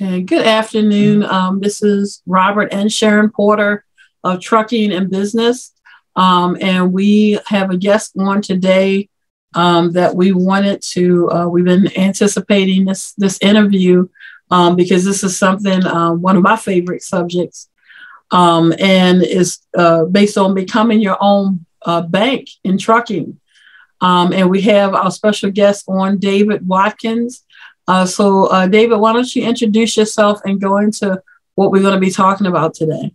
Okay, good afternoon. This is Robert and Sharon Porter of Trucking and Business. And we have a guest on today that we wanted to, we've been anticipating this interview because this is something, one of my favorite subjects, and is based on becoming your own bank in trucking. And we have our special guest on, David Watkins. So David, why don't you introduce yourself and go into what we're going to be talking about today?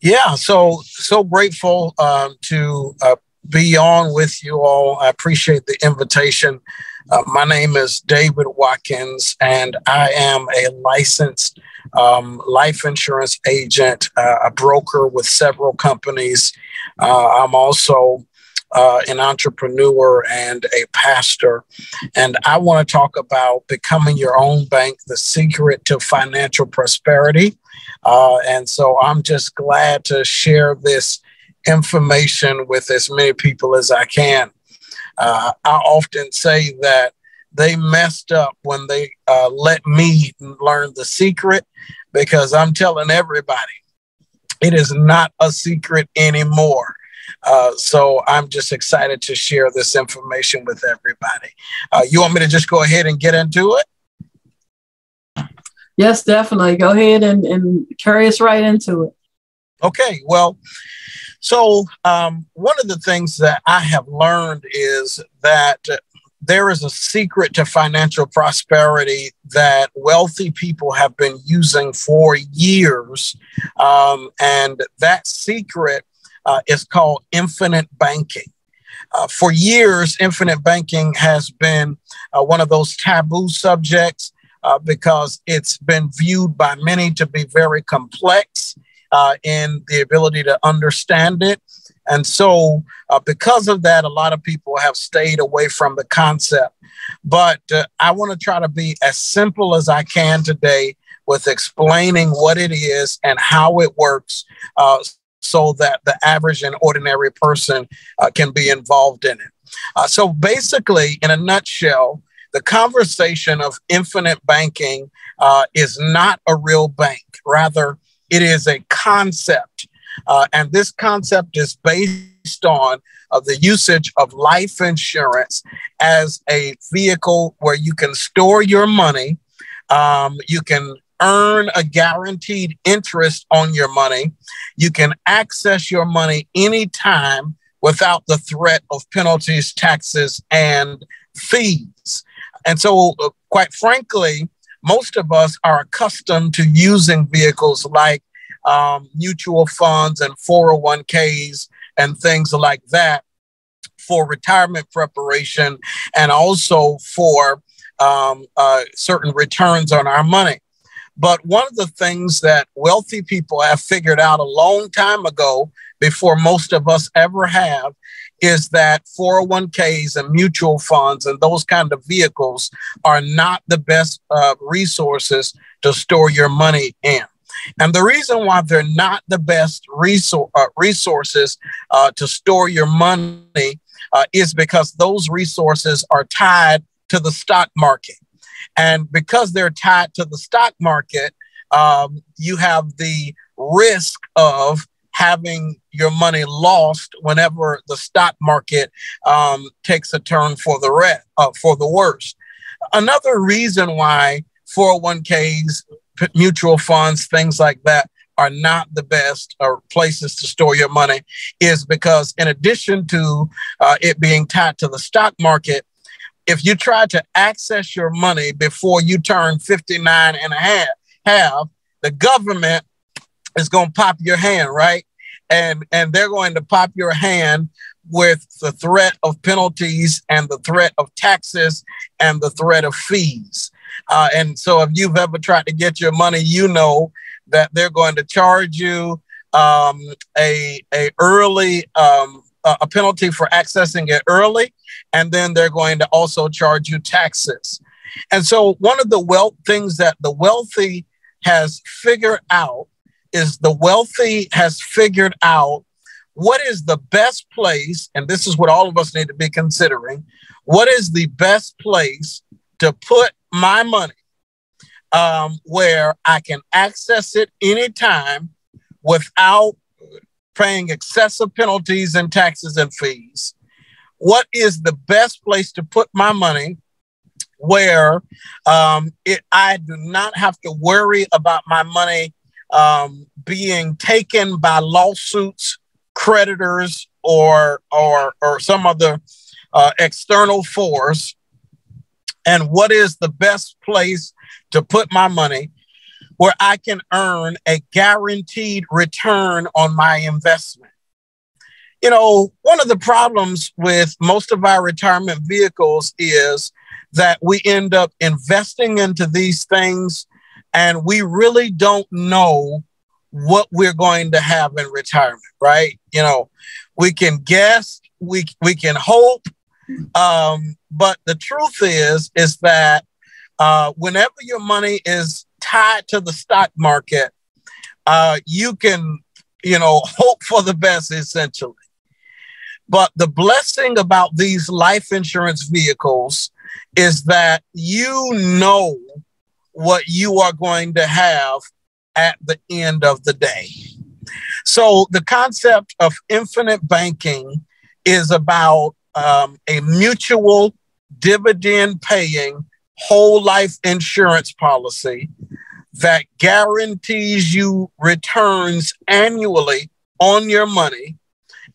Yeah, so grateful to be on with you all. I appreciate the invitation. My name is David Watkins, and I am a licensed life insurance agent, a broker with several companies. I'm also an entrepreneur and a pastor. And I want to talk about becoming your own bank, the secret to financial prosperity. And so I'm just glad to share this information with as many people as I can. I often say that they messed up when they let me learn the secret, because I'm telling everybody it is not a secret anymore. So I'm just excited to share this information with everybody. You want me to just go ahead and get into it? Yes, definitely. Go ahead and carry us right into it. Okay. Well, so one of the things that I have learned is that there is a secret to financial prosperity that wealthy people have been using for years. And that secret is called infinite banking. For years, infinite banking has been one of those taboo subjects because it's been viewed by many to be very complex in the ability to understand it. And so because of that, a lot of people have stayed away from the concept. But I want to try to be as simple as I can today with explaining what it is and how it works, so that the average and ordinary person can be involved in it. So basically, in a nutshell, the conversation of infinite banking is not a real bank. Rather, it is a concept. And this concept is based on the usage of life insurance as a vehicle where you can store your money. You can earn a guaranteed interest on your money. You can access your money anytime without the threat of penalties, taxes, and fees. And so, quite frankly, most of us are accustomed to using vehicles like mutual funds and 401ks and things like that for retirement preparation and also for certain returns on our money. But one of the things that wealthy people have figured out a long time ago, before most of us ever have, is that 401ks and mutual funds and those kind of vehicles are not the best resources to store your money in. And the reason why they're not the best resources to store your money is because those resources are tied to the stock market. And because they're tied to the stock market, you have the risk of having your money lost whenever the stock market takes a turn for the worse. Another reason why 401ks, mutual funds, things like that are not the best places to store your money is because, in addition to it being tied to the stock market, if you try to access your money before you turn 59 and a half, the government is going to pop your hand, right? And they're going to pop your hand with the threat of penalties and the threat of taxes and the threat of fees. And so if you've ever tried to get your money, you know that they're going to charge you a penalty for accessing it early, and then they're going to also charge you taxes. And so one of the things that the wealthy has figured out is what is the best place, and this is what all of us need to be considering, what is the best place to put my money where I can access it anytime without paying excessive penalties and taxes and fees? What is the best place to put my money where I do not have to worry about my money being taken by lawsuits, creditors, or some other external force? And what is the best place to put my money where I can earn a guaranteed return on my investment? You know, one of the problems with most of our retirement vehicles is that we end up investing into these things and we really don't know what we're going to have in retirement, right? You know, we can guess, we can hope, but the truth is that whenever your money is tied to the stock market, you can, hope for the best, essentially. But the blessing about these life insurance vehicles is that you know what you are going to have at the end of the day. So the concept of infinite banking is about a mutual dividend paying whole life insurance policy that guarantees you returns annually on your money.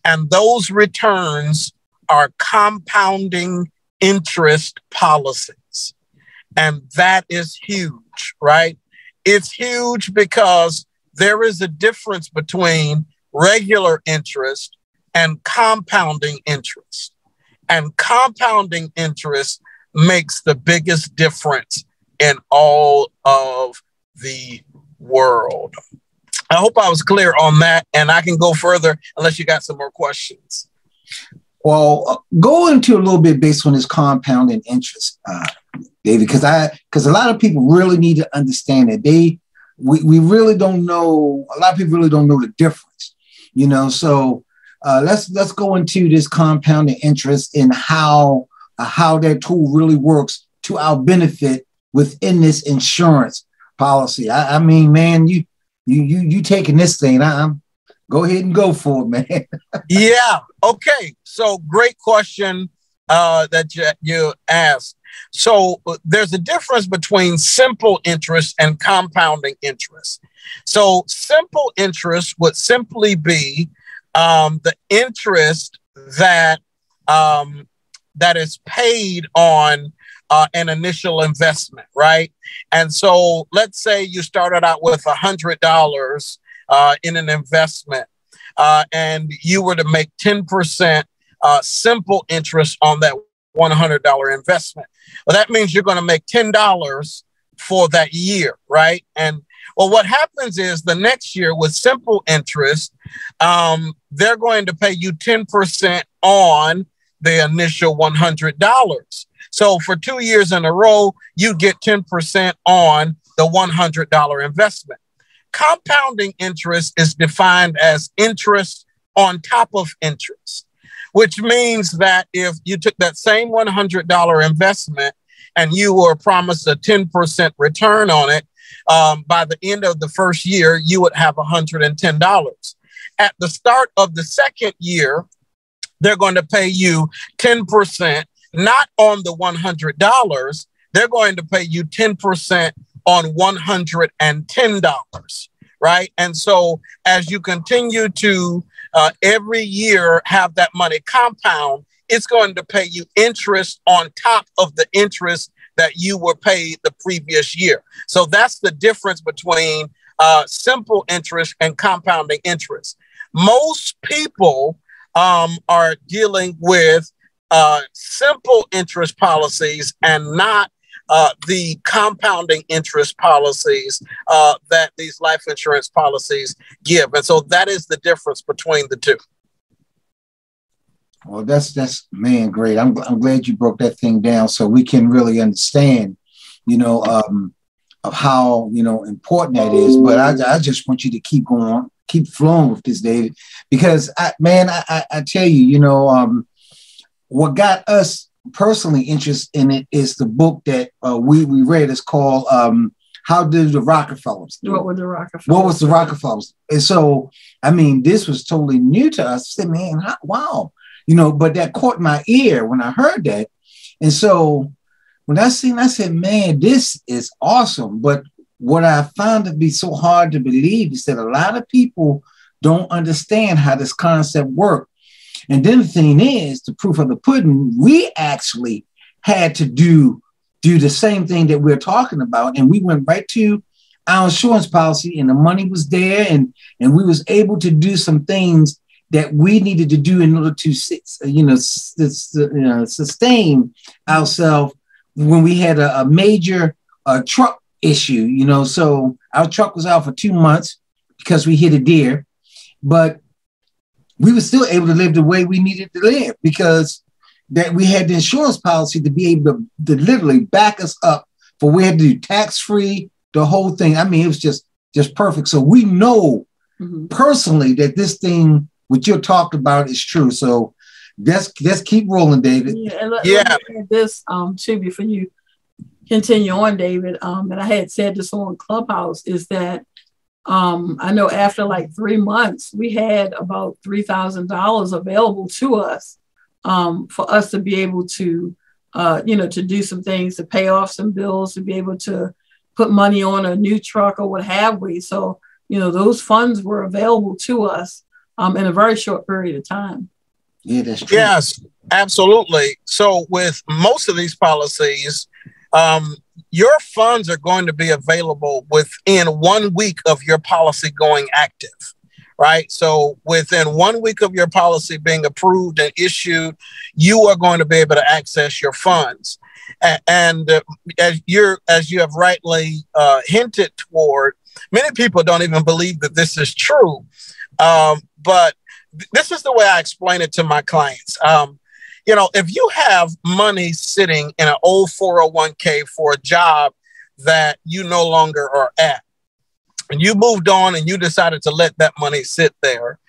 And those returns are compounding interest policies. And that is huge, right? It's huge because there is a difference between regular interest and compounding interest. And compounding interest makes the biggest difference in all of the world. I hope I was clear on that, and I can go further unless you got some more questions. Well, go into a little bit based on this compounding interest, David, because a lot of people really need to understand that we really don't know. A lot of people really don't know the difference, So let's go into this compounding interest and how that tool really works to our benefit within this insurance policy. I mean, man, you taking this thing. Go ahead and go for it, man. Yeah. Okay. So great question that you asked. So there's a difference between simple interest and compounding interest. So simple interest would simply be the interest that is paid on an initial investment, right? And so let's say you started out with $100 in an investment, and you were to make 10% simple interest on that $100 investment. Well, that means you're going to make $10 for that year, right? And well, what happens is the next year with simple interest, they're going to pay you 10% on the initial $100. So for 2 years in a row, you get 10% on the $100 investment. Compounding interest is defined as interest on top of interest, which means that if you took that same $100 investment and you were promised a 10% return on it, by the end of the first year, you would have $110. At the start of the second year, they're going to pay you 10%, not on the $100. They're going to pay you 10% on $110, right? And so as you continue to every year have that money compound, it's going to pay you interest on top of the interest that you were paid the previous year. So that's the difference between simple interest and compounding interest. Most people are dealing with simple interest policies and not the compounding interest policies that these life insurance policies give. And so that is the difference between the two. Well, that's man, great. I'm glad you broke that thing down so we can really understand, of how, important that is. But I just want you to keep going, keep flowing with this, David, because I tell you, what got us personally interested in it is the book that we read. It's called how did the Rockefellers do? What were the Rockefellers? What was the Rockefellers? And so, I mean, this was totally new to us. I said, man, wow. But that caught my ear when I heard that. And so when I seen, I said, man, this is awesome. But what I found to be so hard to believe is that a lot of people don't understand how this concept works. And then the thing is, the proof of the pudding, we actually had to do the same thing that we're talking about. And we went right to our insurance policy, and the money was there, and we was able to do some things that we needed to do in order to sustain ourselves when we had a major truck issue. So our truck was out for 2 months because we hit a deer, but we were still able to live the way we needed to live because that we had the insurance policy to be able to literally back us up for we had to do tax-free, the whole thing. I mean, it was just perfect. So we know personally that this thing, what you're talking about, is true. So let's keep rolling, David. Yeah, and let me add this too before you continue on, David. And I had said this on Clubhouse is that I know after like 3 months, we had about $3,000 available to us for us to be able to, to do some things, to pay off some bills, to be able to put money on a new truck or what have we. So, those funds were available to us in a very short period of time. Yeah, that's true. Yes, absolutely. So with most of these policies, your funds are going to be available within 1 week of your policy going active, right? So within 1 week of your policy being approved and issued, you are going to be able to access your funds. And as you have rightly hinted toward, many people don't even believe that this is true. But this is the way I explain it to my clients. If you have money sitting in an old 401k for a job that you no longer are at, and you moved on and you decided to let that money sit there,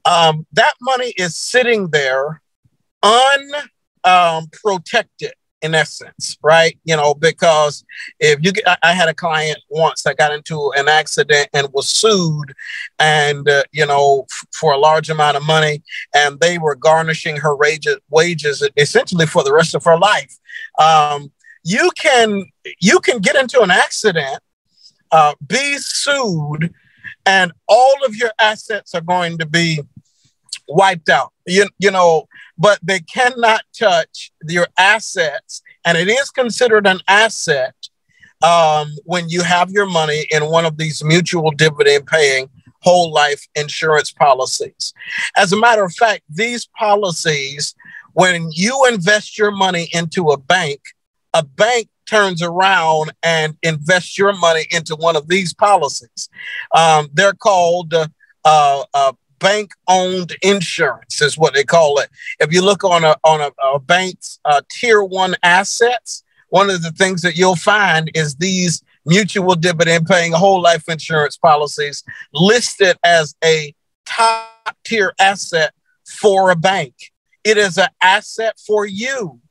that money is sitting there unprotected. In essence, right? Because I had a client once that got into an accident and was sued and, for a large amount of money, and they were garnishing her wages essentially for the rest of her life. You can get into an accident, be sued, and all of your assets are going to be wiped out, but they cannot touch your assets. And it is considered an asset when you have your money in one of these mutual dividend paying whole life insurance policies. As a matter of fact, these policies, when you invest your money into a bank turns around and invests your money into one of these policies. They're called bank-owned insurance is what they call it. If you look on a bank's tier 1 assets, one of the things that you'll find is these mutual dividend paying whole life insurance policies listed as a top tier asset for a bank. It is an asset for you.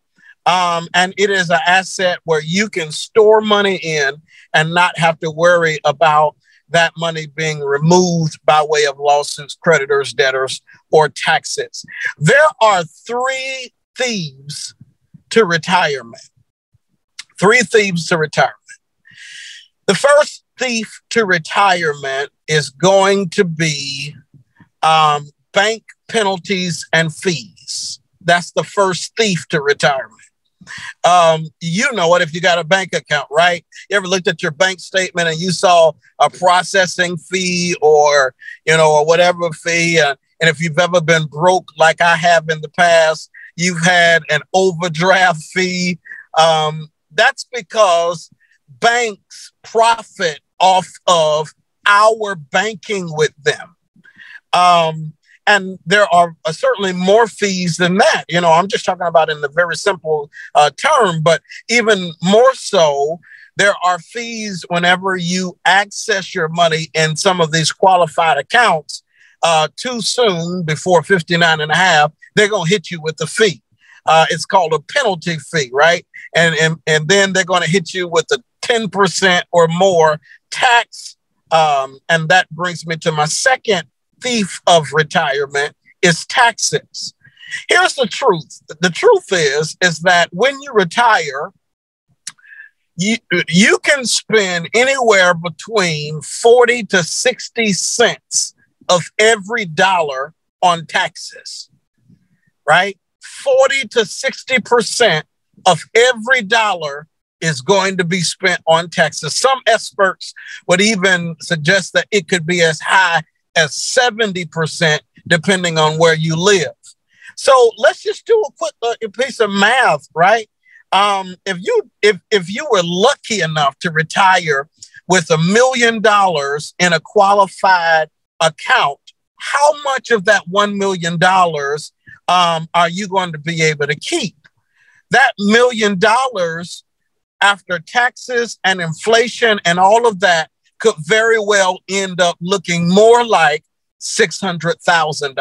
And it is an asset where you can store money in and not have to worry about that money being removed by way of lawsuits, creditors, debtors, or taxes. There are 3 thieves to retirement. 3 thieves to retirement. The first thief to retirement is going to be bank penalties and fees. That's the first thief to retirement. You know it if you got a bank account, right? You ever looked at your bank statement and you saw a processing fee or whatever fee? And if you've ever been broke like I have in the past, you've had an overdraft fee. That's because banks profit off of our banking with them. And there are certainly more fees than that. I'm just talking about in the very simple term, but even more so, there are fees whenever you access your money in some of these qualified accounts too soon before 59 and a half, they're going to hit you with a fee. It's called a penalty fee, right? And then they're going to hit you with a 10% or more tax. And that brings me to my second thief of retirement is taxes. Here's the truth. The truth is that when you retire, you can spend anywhere between 40 to 60 cents of every dollar on taxes, right? 40 to 60% of every dollar is going to be spent on taxes. Some experts would even suggest that it could be as high as 70%, depending on where you live. So let's just do a quick piece of math, right? If you were lucky enough to retire with $1 million in a qualified account, how much of that $1 million are you going to be able to keep? That $1 million after taxes and inflation and all of that could very well end up looking more like $600,000.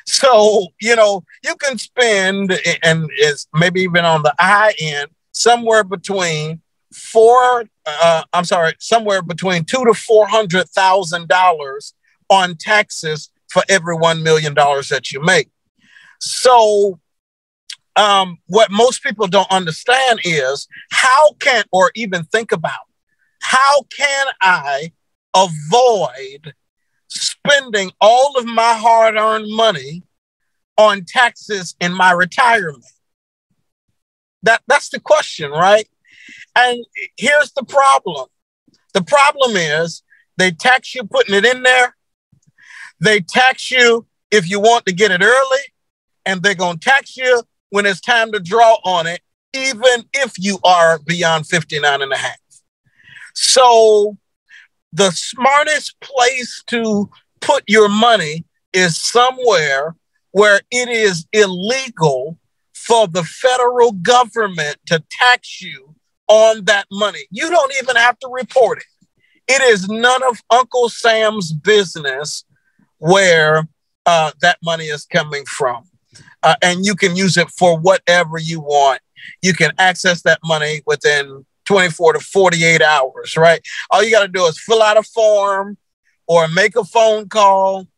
So, you can spend, and it's maybe even on the high end, somewhere between somewhere between $200,000 to $400,000 on taxes for every $1 million that you make. So, what most people don't understand is how can I avoid spending all of my hard-earned money on taxes in my retirement? That's the question, right? And here's the problem. The problem is they tax you putting it in there. They tax you if you want to get it early, and they're going to tax you when it's time to draw on it, even if you are beyond 59 and a half. So the smartest place to put your money is somewhere where it is illegal for the federal government to tax you on that money. You don't even have to report it. It is none of Uncle Sam's business where that money is coming from. And you can use it for whatever you want. You can access that money within 24 to 48 hours, right? All you got to do is fill out a form or make a phone call.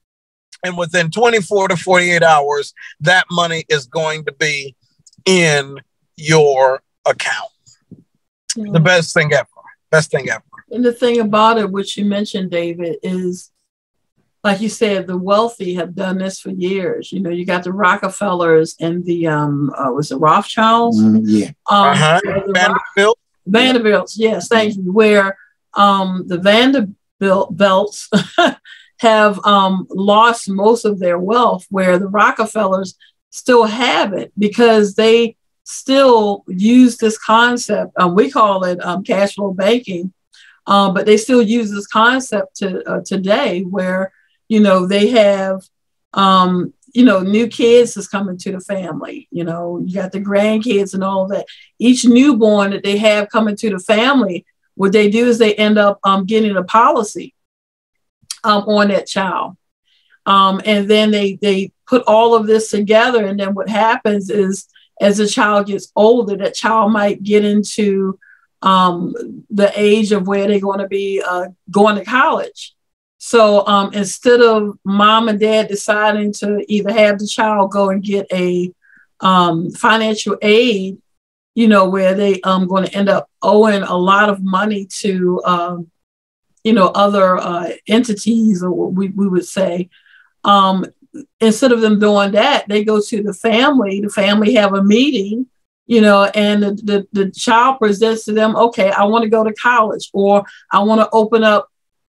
And within 24 to 48 hours, that money is going to be in your account. Mm-hmm. The best thing ever. Best thing ever. And the thing about it, which you mentioned, David, is like you said, the wealthy have done this for years. You got the Rockefellers and the was it Rothschilds? Yeah. Vanderbilts, yes, thank you. Where the Vanderbilts have lost most of their wealth, where the Rockefellers still have it because they still use this concept. We call it cash flow banking, but they still use this concept today where they have, new kids is coming to the family. You got the grandkids and all that. Each newborn that they have coming to the family, what they do is they end up getting a policy on that child. And then they put all of this together. And then what happens is as the child gets older, that child might get into the age of where they're going to be going to college. So instead of mom and dad deciding to either have the child go and get a financial aid, where they going to end up owing a lot of money to, other entities, or what we would say, instead of them doing that, they go to the family have a meeting, and the child presents to them, okay, I want to go to college, or I want to open up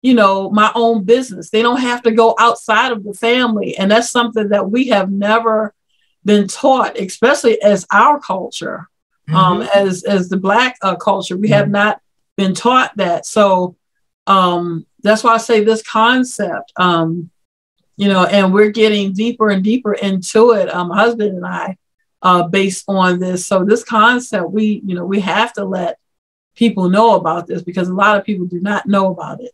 my own business. They don't have to go outside of the family. And that's something that we have never been taught, especially as our culture, as the Black culture. We have not been taught that. So that's why I say this concept, and we're getting deeper and deeper into it, my husband and I, based on this. So this concept, we have to let people know about this because a lot of people do not know about it.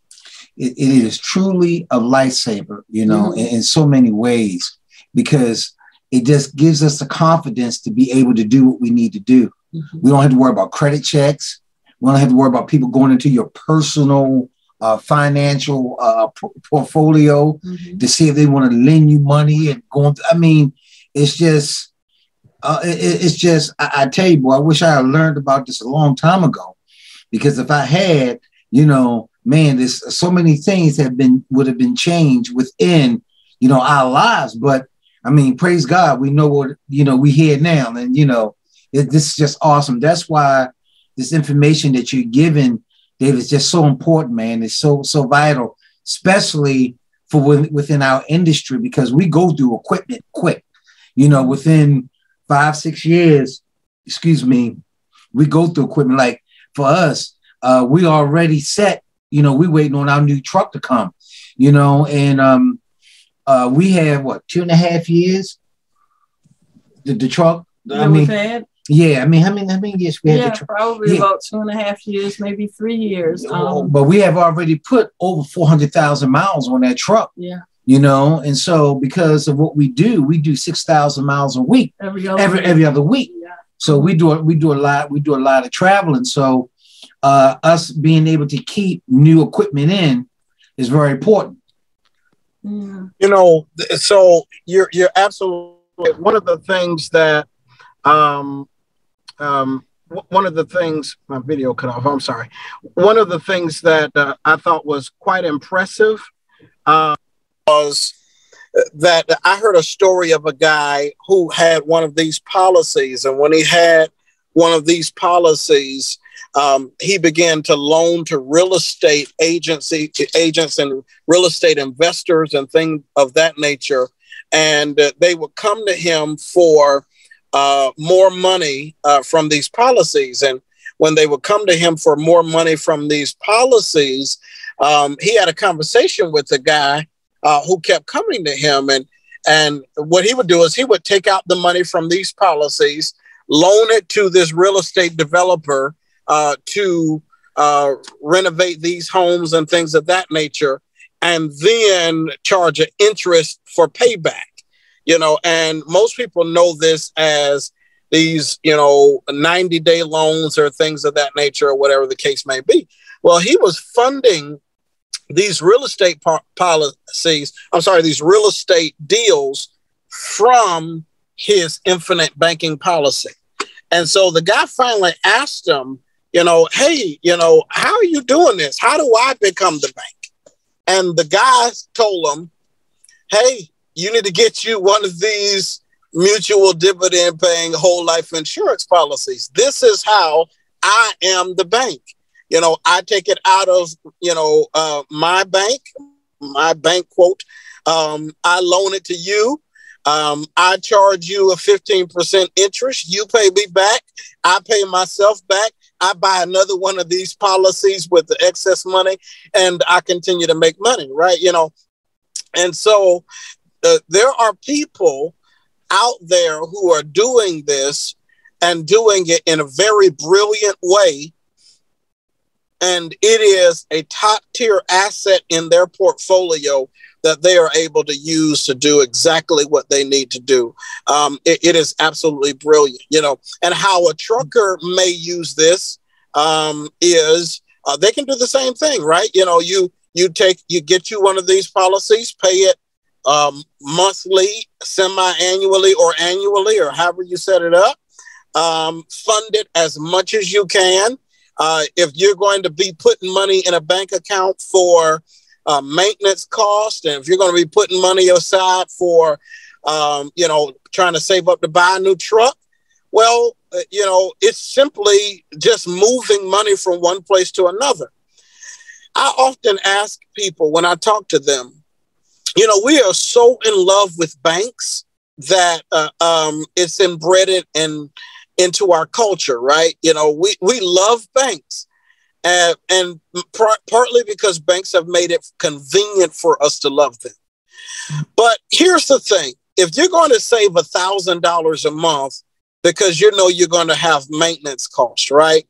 It is truly a lifesaver, in so many ways, because it just gives us the confidence to be able to do what we need to do. Mm-hmm. We don't have to worry about credit checks. We don't have to worry about people going into your personal financial portfolio to see if they want to lend you money and going. I mean, it's just, I tell you, boy, I wish I had learned about this a long time ago, because if I had, you know, man, there's so many things would have been changed within, you know, our lives. But I mean, praise God, we know what, you know, we here now, and you know, this is just awesome. That's why this information that you're giving, David, is just so important, man. It's so vital, especially for within our industry, because we go through equipment quick. You know, within 5-6 years, we go through equipment. Like for us, we already set. You know, we waiting on our new truck to come. You know, and we have what, 2.5 years. The truck. I mean, we've had. Yeah, I mean, how many years we had? Yeah, probably about 2.5 years, maybe 3 years. But we have already put over 400,000 miles on that truck. Yeah. You know, and so because of what we do 6,000 miles a week, every other week. Yeah. So we do a lot of traveling. So us being able to keep new equipment in is very important. Yeah. You know, so you're absolutely one of the things that one of the things, my video cut off, I'm sorry. One of the things that I thought was quite impressive was that I heard a story of a guy who had one of these policies. And when he had one of these policies, he began to loan to real estate agents and real estate investors and things of that nature. And they would come to him for more money from these policies. And when they would come to him for more money from these policies, he had a conversation with the guy who kept coming to him. And what he would do is he would take out the money from these policies, loan it to this real estate developer to renovate these homes and things of that nature, and then charge an interest for payback. You know, and most people know this as these, you know, 90-day loans or things of that nature, or whatever the case may be. Well, he was funding these real estate these real estate deals from his infinite banking policy. And so the guy finally asked him, you know, hey, you know, how are you doing this? How do I become the bank? And the guy told him, hey, you need to get you one of these mutual dividend paying whole life insurance policies. This is how I am the bank. You know, I take it out of, you know, my bank quote. I loan it to you. I charge you a 15% interest. You pay me back. I pay myself back. I buy another one of these policies with the excess money, and I continue to make money, right? You know, and so there are people out there who are doing this and doing it in a very brilliant way. And it is a top tier asset in their portfolio that they are able to use to do exactly what they need to do. It is absolutely brilliant, you know, and how a trucker may use this is they can do the same thing, right? You know, you get you one of these policies, pay it monthly, semi-annually, or annually, or however you set it up. Fund it as much as you can. If you're going to be putting money in a bank account for maintenance cost, and if you're going to be putting money aside for, you know, trying to save up to buy a new truck, well, you know, it's simply just moving money from one place to another. I often ask people when I talk to them, you know, we are so in love with banks that it's embedded into our culture, right? You know, we love banks, and partly because banks have made it convenient for us to love them. But here's the thing. If you're going to save $1,000 a month because you know you're going to have maintenance costs, right?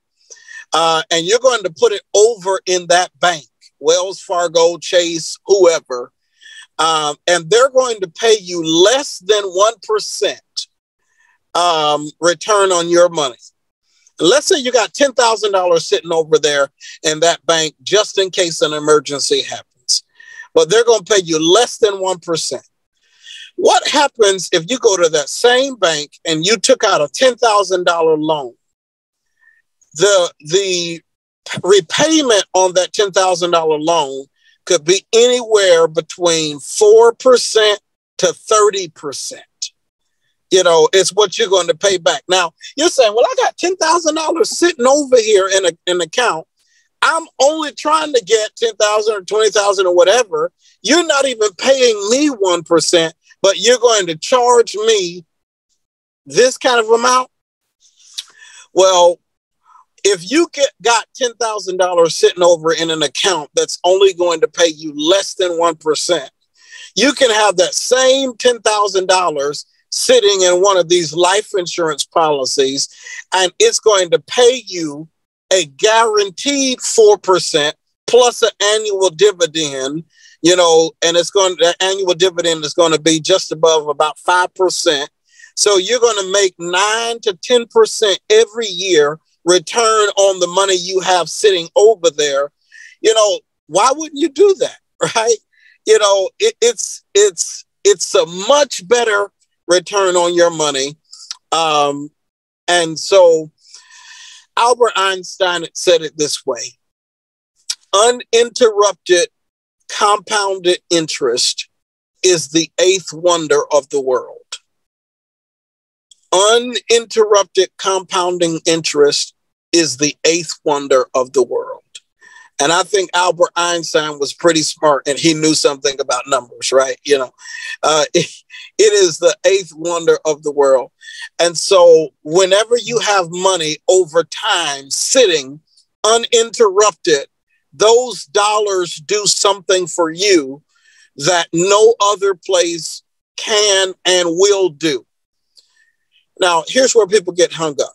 And you're going to put it over in that bank, Wells Fargo, Chase, whoever, and they're going to pay you less than 1% return on your money. Let's say you got $10,000 sitting over there in that bank just in case an emergency happens, but they're going to pay you less than 1%. What happens if you go to that same bank and you took out a $10,000 loan? The repayment on that $10,000 loan could be anywhere between 4% to 30%. You know, it's what you're going to pay back. Now, you're saying, well, I got $10,000 sitting over here in an account. I'm only trying to get 10,000 or 20,000 or whatever. You're not even paying me 1%, but you're going to charge me this kind of amount. Well, if you got $10,000 sitting over in an account that's only going to pay you less than 1%, you can have that same $10,000 sitting in one of these life insurance policies, and it's going to pay you a guaranteed 4% plus an annual dividend, you know, and the annual dividend is going to be just above about 5%. So you're going to make 9 to 10% every year return on the money you have sitting over there. You know, why wouldn't you do that? Right? You know, it's a much better return on your money. And so Albert Einstein said it this way: uninterrupted compounded interest is the eighth wonder of the world. Uninterrupted compounding interest is the eighth wonder of the world. And I think Albert Einstein was pretty smart and he knew something about numbers, right? You know, it is the eighth wonder of the world. And so whenever you have money over time sitting uninterrupted, those dollars do something for you that no other place can and will do. Now, here's where people get hung up.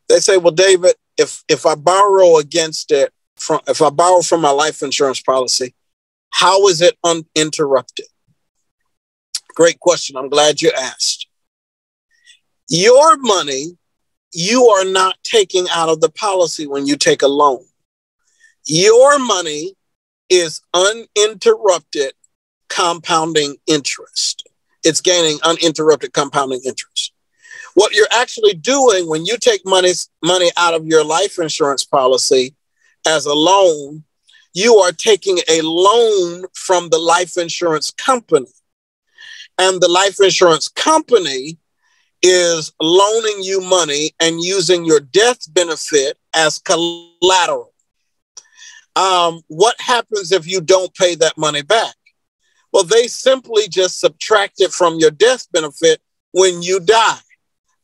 They say, well, David, if I borrow against it, if I borrow from my life insurance policy, how is it uninterrupted? Great question. I'm glad you asked. Your money, you are not taking out of the policy when you take a loan. Your money is uninterrupted compounding interest. It's gaining uninterrupted compounding interest. What you're actually doing when you take money out of your life insurance policy as a loan, you are taking a loan from the life insurance company. And the life insurance company is loaning you money and using your death benefit as collateral. What happens if you don't pay that money back? Well, they simply just subtract it from your death benefit when you die.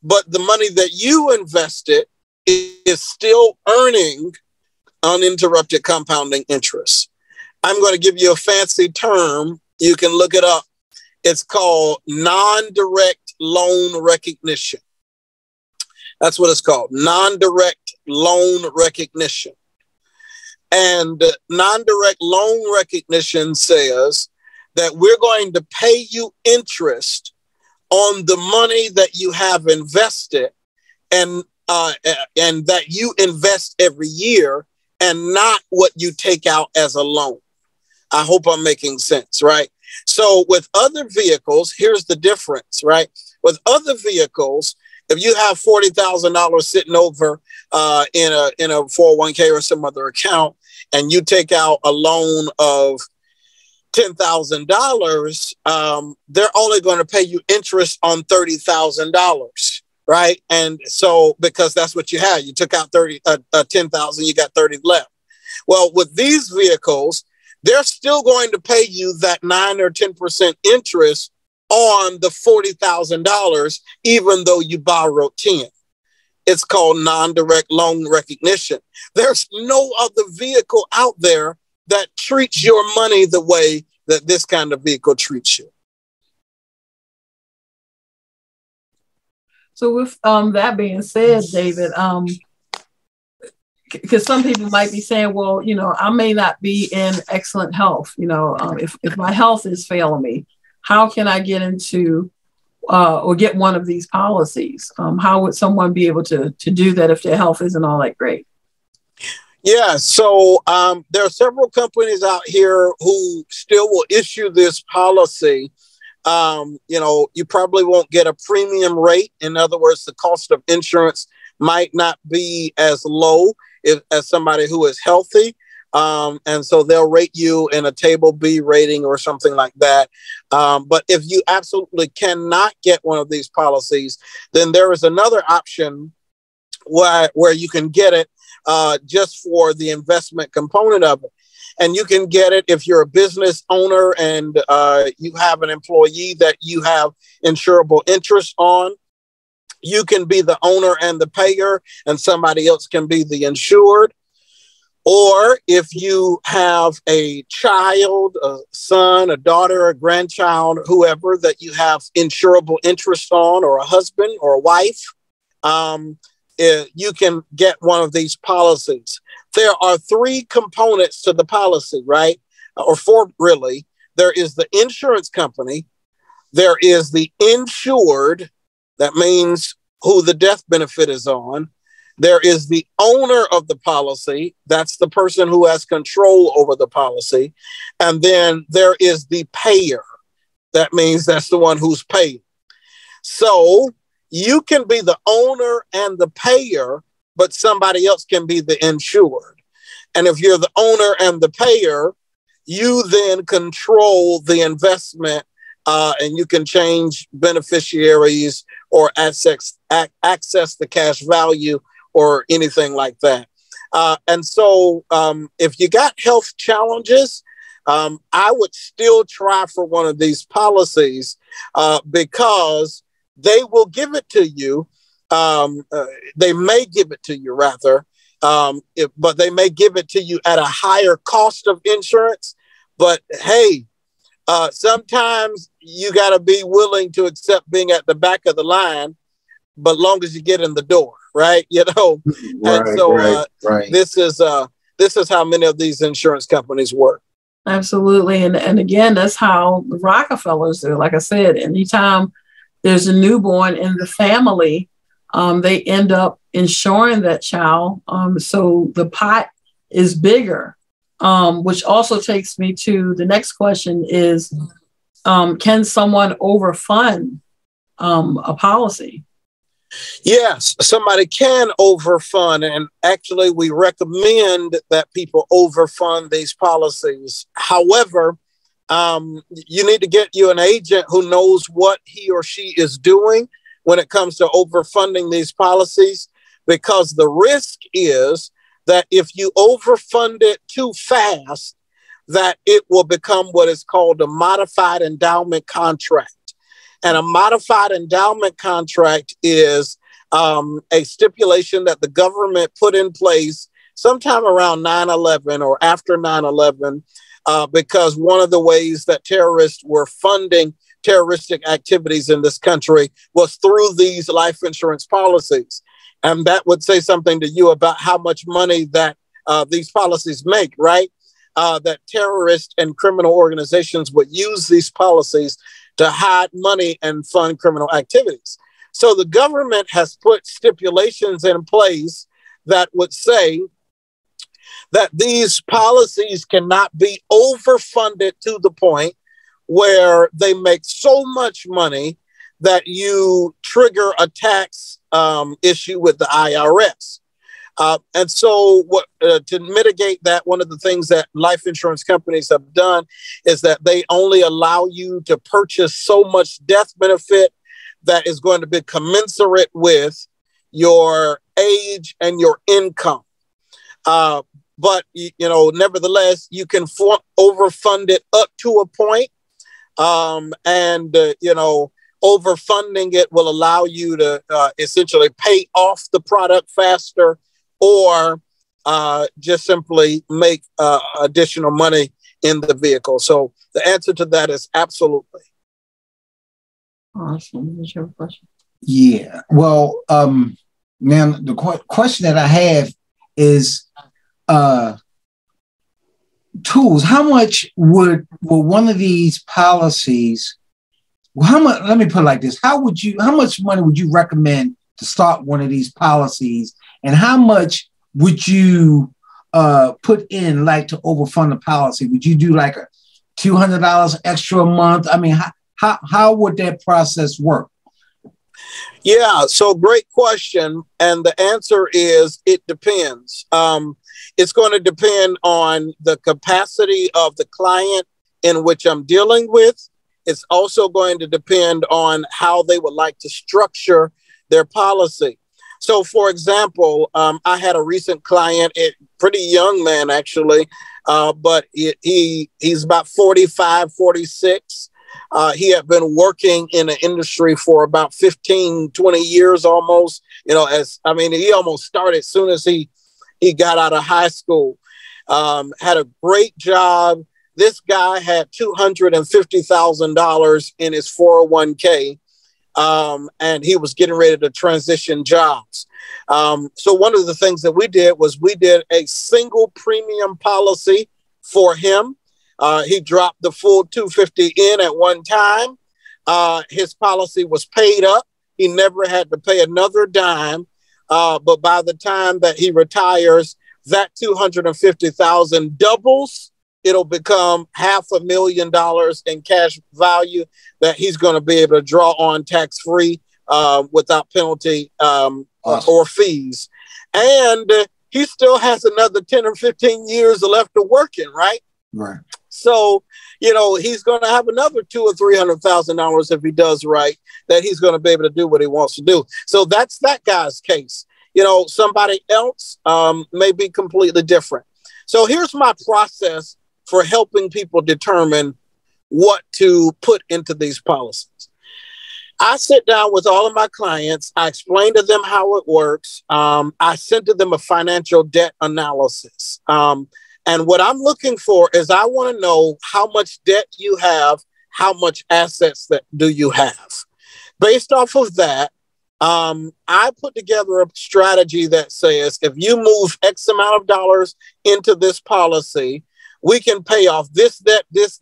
But the money that you invested is still earning uninterrupted compounding interest. I'm going to give you a fancy term. You can look it up. It's called non-direct loan recognition. That's what it's called, non-direct loan recognition. And non-direct loan recognition says that we're going to pay you interest on the money that you have invested and that you invest every year, and not what you take out as a loan. I hope I'm making sense, right? So with other vehicles, here's the difference, right? With other vehicles, if you have $40,000 sitting over in a 401k or some other account, and you take out a loan of $10,000, they're only going to pay you interest on $30,000, right? And so, because that's what you had, you took out 10,000, you got 30 left. Well, with these vehicles, they're still going to pay you that 9 or 10% interest on the $40,000, even though you borrowed 10. It's called non-direct loan recognition. There's no other vehicle out there that treats your money the way that this kind of vehicle treats you. So with that being said, David, because some people might be saying, well, you know, I may not be in excellent health. You know, if my health is failing me, how can I get into or get one of these policies? How would someone be able to do that if their health isn't all that great? Yeah, so there are several companies out here who still will issue this policy. You probably won't get a premium rate. In other words, the cost of insurance might not be as low as somebody who is healthy. And so they'll rate you in a table B rating or something like that. But if you absolutely cannot get one of these policies, then there is another option where you can get it just for the investment component of it. And you can get it if you're a business owner and you have an employee that you have insurable interest on. You can be the owner and the payer, and somebody else can be the insured. Or if you have a child, a son, a daughter, a grandchild, whoever that you have insurable interest on, or a husband or a wife, you can get one of these policies. There are three components to the policy, right? Or four, really. There is the insurance company. There is the insured. That means who the death benefit is on. There is the owner of the policy. That's the person who has control over the policy. And then there is the payer. That means that's the one who's paying. So you can be the owner and the payer, but somebody else can be the insured. And if you're the owner and the payer, you then control the investment, and you can change beneficiaries or access the cash value or anything like that. And so if you got health challenges, I would still try for one of these policies because they will give it to you. They may give it to you rather, but they may give it to you at a higher cost of insurance. But hey, sometimes you got to be willing to accept being at the back of the line, but long as you get in the door, right? Right, and so right. This is how many of these insurance companies work. Absolutely. And again, that's how the Rockefellers do. Like I said, anytime there's a newborn in the family, they end up insuring that child. So the pot is bigger, which also takes me to the next question is, can someone overfund a policy? Yes, somebody can overfund. And actually, we recommend that people overfund these policies. However, you need to get you an agent who knows what he or she is doing when it comes to overfunding these policies, because the risk is that if you overfund it too fast, that it will become what is called a modified endowment contract. And a modified endowment contract is a stipulation that the government put in place sometime around 9/11 or after 9/11, because one of the ways that terrorists were funding terroristic activities in this country was through these life insurance policies. And that would say something to you about how much money that these policies make, right? That terrorists and criminal organizations would use these policies to hide money and fund criminal activities. So the government has put stipulations in place that would say that these policies cannot be overfunded to the point where they make so much money that you trigger a tax issue with the IRS. And so to mitigate that, one of the things that life insurance companies have done is that they only allow you to purchase so much death benefit that is going to be commensurate with your age and your income. But, nevertheless, you can overfund it up to a point. Overfunding it will allow you to essentially pay off the product faster, or just simply make additional money in the vehicle. So the answer to that is absolutely. Awesome. Did you have a question? Yeah. Well, now the question that I have is tools. How much would one of these policies Well, how much? Let me put it like this: how much money would you recommend to start one of these policies, and how much would you put in, like, to overfund the policy? Would you do like a $200 extra a month? I mean, how would that process work? Yeah, so great question. And the answer is it depends. It's going to depend on the capacity of the client in which I'm dealing with. It's also going to depend on how they would like to structure their policy. So, for example, I had a recent client, a pretty young man, actually, but he's about 45, 46. He had been working in the industry for about 15, 20 years almost, he almost started as soon as he got out of high school, had a great job. This guy had $250,000 in his 401k, and he was getting ready to transition jobs. So one of the things that we did was we did a single premium policy for him. He dropped the full 250 in at one time. His policy was paid up. He never had to pay another dime. But by the time that he retires, that 250,000 doubles. It'll become $500,000 in cash value that he's going to be able to draw on tax-free without penalty or fees. And he still has another 10 or 15 years left of working, right? Right. So, he's going to have another $200,000 or $300,000 if he does right, that he's going to be able to do what he wants to do. So that's that guy's case. Somebody else may be completely different. So here's my process for helping people determine what to put into these policies. I sit down with all of my clients. I explain to them how it works. I send to them a financial debt analysis. And what I'm looking for is I want to know how much debt you have, how much assets that do you have. Based off of that, I put together a strategy that says if you move X amount of dollars into this policy, we can pay off this debt, this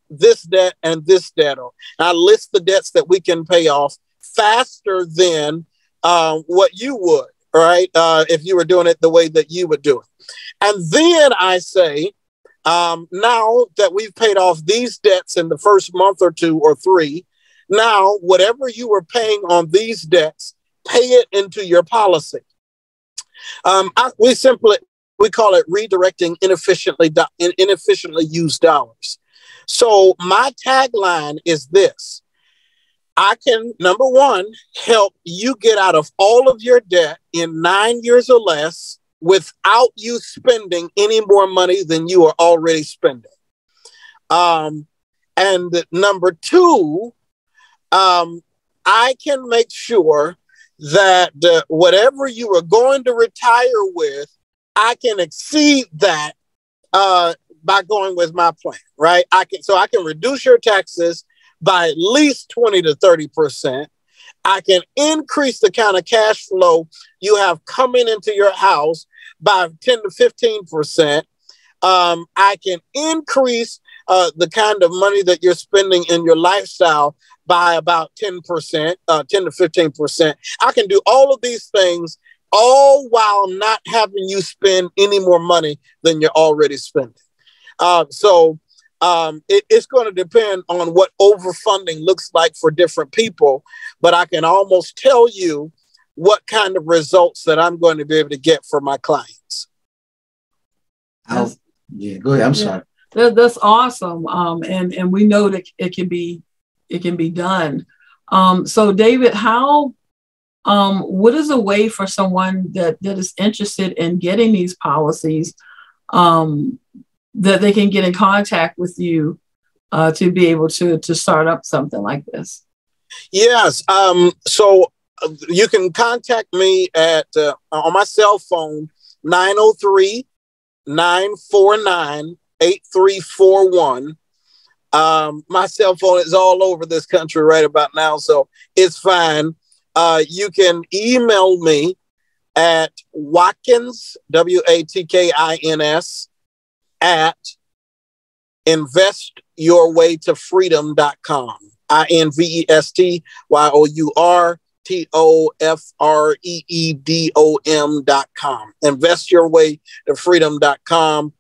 debt, and this debt. And I list the debts that we can pay off faster than what you would, right? If you were doing it the way that you would do it. And then I say, now that we've paid off these debts in the first month or two or three, now whatever you were paying on these debts, pay it into your policy. We call it redirecting inefficiently used dollars. So my tagline is this: I can, number one, help you get out of all of your debt in 9 years or less without you spending any more money than you are already spending. And number two, I can make sure that whatever you are going to retire with, I can exceed that by going with my plan, right? I can reduce your taxes by at least 20 to 30%. I can increase the kind of cash flow you have coming into your house by 10 to 15%. I can increase the kind of money that you're spending in your lifestyle by about 10%, 10 to 15%. I can do all of these things, all while not having you spend any more money than you're already spending. So it's going to depend on what overfunding looks like for different people, but I can almost tell you what kind of results that I'm going to be able to get for my clients. Yeah, go ahead. I'm sorry. That's awesome. And we know that it can be done. So David, what is a way for someone that is interested in getting these policies, that they can get in contact with you to be able to start up something like this? Yes. So you can contact me at on my cell phone, 903-949-8341. My cell phone is all over this country right about now, so it's fine. You can email me at Watkins, Watkins, at investyourswaytofreedom.com. investyourswaytofreedom.com. Investyourswaytofreedom.com.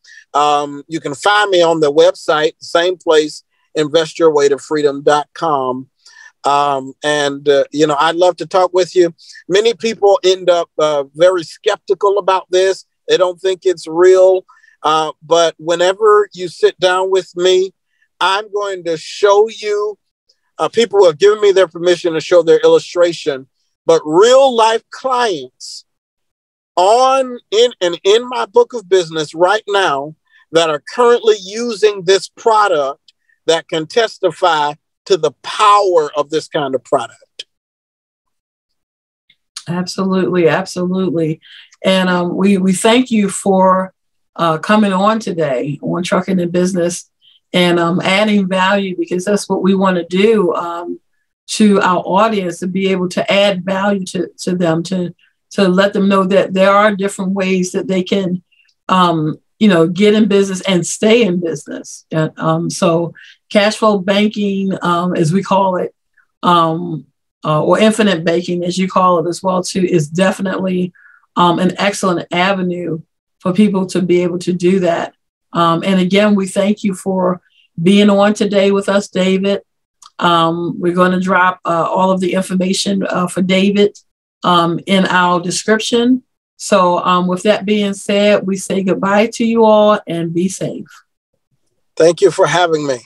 You can find me on the website, same place, investyourswaytofreedom.com. I'd love to talk with you. Many people end up very skeptical about this. They don't think it's real. But whenever you sit down with me, I'm going to show you, people who have given me their permission to show their illustration, but real life clients in my book of business right now that are currently using this product that can testify to the power of this kind of product. Absolutely, absolutely. And we thank you for coming on today on Trucking and Business and adding value, because that's what we want to do to our audience, to be able to add value to them, to let them know that there are different ways that they can get in business and stay in business. So cash flow banking, as we call it, or infinite banking, as you call it as well, too, is definitely an excellent avenue for people to be able to do that. And again, we thank you for being on today with us, David. We're going to drop all of the information for David in our description. So with that being said, we say goodbye to you all and be safe. Thank you for having me.